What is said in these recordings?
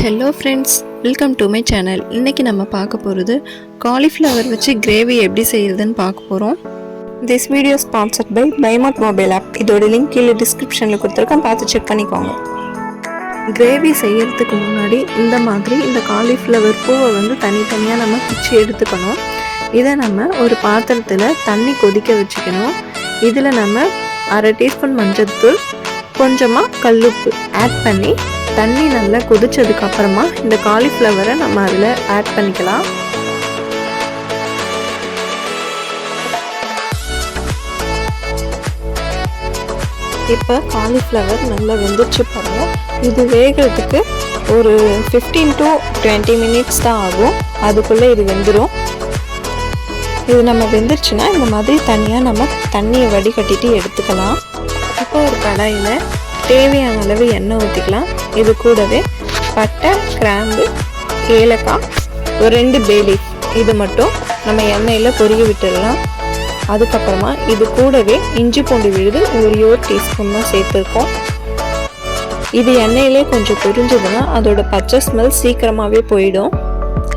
Hello friends, welcome to my channel. இன்றைக்கி நம்ம பார்க்க போகிறது காலிஃப்ளவர் வச்சு கிரேவி எப்படி செய்கிறதுன்னு பார்க்க போகிறோம். திஸ் வீடியோ ஸ்பான்சர்ட் பை பைமார்ட் மொபைல் ஆப். இதோட லிங்க் கீழே டிஸ்கிரிப்ஷனில் கொடுத்துருக்கேன், பார்த்து செக் பண்ணிக்கோங்க. கிரேவி செய்கிறதுக்கு முன்னாடி இந்த மாதிரி இந்த காலிஃப்ளவர் பூவை தனித்தனியாக நம்ம பிச்சு எடுத்துக்கணும். இதை நம்ம ஒரு பாத்திரத்தில் தண்ணி கொதிக்க வச்சுக்கணும். இதில் நம்ம 1/2 டீஸ்பூன் மஞ்சள்தூள், கொஞ்சமாக கல்லுப்பு ஆட் பண்ணி தண்ணி நல்லா கொதிச்சதுக்கு அப்புறமா இந்த காலிஃப்ளவரை நம்ம அதில் ஆட் பண்ணிக்கலாம். இப்போ காலிஃப்ளவர் நல்லா வெந்துச்சு பாருங்க. இது வேகிறதுக்கு ஒரு 15 to 20 மினிட்ஸ் தான் ஆகும். அதுக்குள்ளே இது வெந்துடும். இது நம்ம வெந்துருச்சுன்னா இந்த மாதிரி தனியாக நம்ம தண்ணியை வடிகட்டிட்டு எடுத்துக்கலாம். இப்போ ஒரு கடாயில் தேவையான அளவு எண்ணெய் ஊற்றிக்கலாம். இது கூடவே பட்டை, கிராம்பு, ஏலக்காய், ஒரு 2 பே லீஃப் இது மட்டும் நம்ம எண்ணெயில் பொரிய விட்டுடலாம். அதுக்கப்புறமா இது கூடவே இஞ்சி பூண்டு விழுது ஒரு 1 டீஸ்பூன் தான் சேர்த்துருக்கோம். இது எண்ணெயிலே கொஞ்சம் பொரிஞ்சதுன்னா அதோட பச்சை ஸ்மெல் சீக்கிரமாகவே போயிடும்.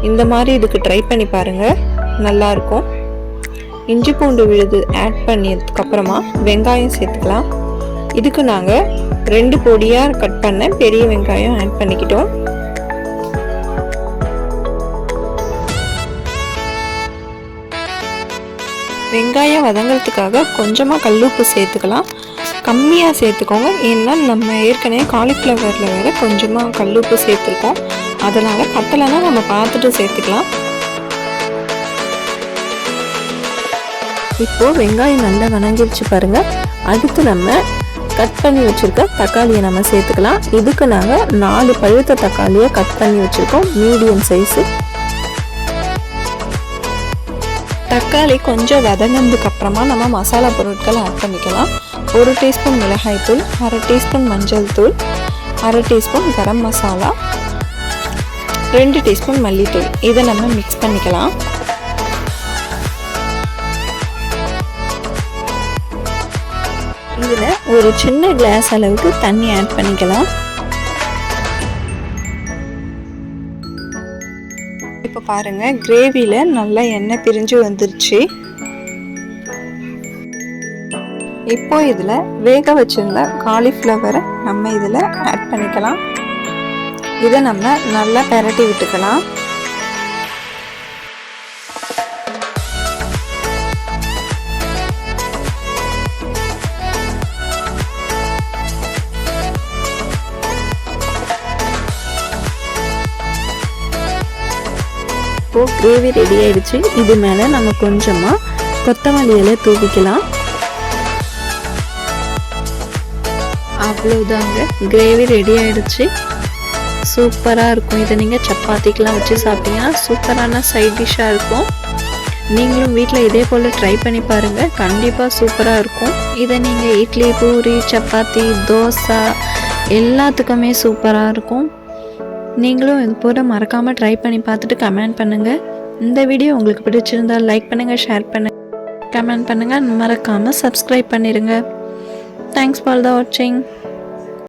இந்த மாதிரி இதுக்கு ட்ரை பண்ணி பாருங்கள், நல்லாயிருக்கும். இஞ்சி பூண்டு விழுது ஆட் பண்ணதுக்கப்புறமா வெங்காயம் சேர்த்துக்கலாம். இதுக்கு நாங்கள் 2 பொடியாக கட் பண்ண பெரிய வெங்காயம் ஆட் பண்ணிக்கிட்டோம். வெங்காயம் வதங்கிறதுக்காக கொஞ்சமாக கல்லுப்பு சேர்த்துக்கலாம். கம்மியாக சேர்த்துக்கோங்க, ஏன்னா நம்ம ஏற்கனவே காலிஃப்ளவரில் வேறு கொஞ்சமாக கல்லுப்பு சேர்த்துருக்கோம். அதனால் பத்தலைன்னா நம்ம பார்த்துட்டு சேர்த்துக்கலாம். இப்போது வெங்காயம் நல்லா வதங்கிடுச்சு பாருங்கள். அடுத்து நம்ம கட் பண்ணி வச்சுருக்க தக்காளியை நம்ம சேர்த்துக்கலாம். இதுக்கு நாங்கள் 4 பழுத்த தக்காளியை கட் பண்ணி வச்சுருக்கோம், மீடியம் சைஸு. தக்காளி கொஞ்சம் வதங்கினதுக்கு அப்புறமா நம்ம மசாலா பொருட்களை ஆட் பண்ணிக்கலாம். 1 டீஸ்பூன் மிளகாய்த்தூள், 1/2 டீஸ்பூன் மஞ்சள் தூள், 1/2 டீஸ்பூன் கரம் மசாலா, 2 டீஸ்பூன் மல்லித்தூள். இதை நம்ம மிக்ஸ் பண்ணிக்கலாம். இதில் ஒரு சின்ன கிளாஸ் அளவுக்கு தண்ணி ஆட் பண்ணிக்கலாம். இப்போ பாருங்கள், கிரேவியில் நல்லா எண்ணெய் பிரிஞ்சு வந்துருச்சு. இப்போ இதில் வேக வச்சிருந்த காலிஃப்ளவரை நம்ம இதில் ஆட் பண்ணிக்கலாம். இதை நம்ம நல்லா பெரட்டி விட்டுக்கலாம். இப்போ கிரேவி ரெடி ஆயிடுச்சு. இது மேலே நம்ம கொஞ்சமாக கொத்தமல்லி இலை தூவிக்கலாம். அவ்வளோதாங்க, கிரேவி ரெடி ஆயிடுச்சு. சூப்பராக இருக்கும். இதை நீங்கள் சப்பாத்திக்கெலாம் வச்சு சாப்பிட்டீங்கன்னா சூப்பரான சைட் டிஷ்ஷாக இருக்கும். நீங்களும் வீட்டில் இதே போல் ட்ரை பண்ணி பாருங்கள், கண்டிப்பாக சூப்பராக இருக்கும். இதை நீங்கள் இட்லி, பூரி, சப்பாத்தி, தோசை எல்லாத்துக்குமே சூப்பராக இருக்கும். நீங்களும் இது போல் மறக்காமல் ட்ரை பண்ணி பார்த்துட்டு கமெண்ட் பண்ணுங்கள். இந்த வீடியோ உங்களுக்கு பிடிச்சிருந்தால் லைக் பண்ணுங்கள், ஷேர் பண்ணுங்கள், கமெண்ட் பண்ணுங்கள். மறக்காமல் சப்ஸ்கிரைப் பண்ணிடுங்க. தேங்க்ஸ் ஃபார் த வாட்சிங்.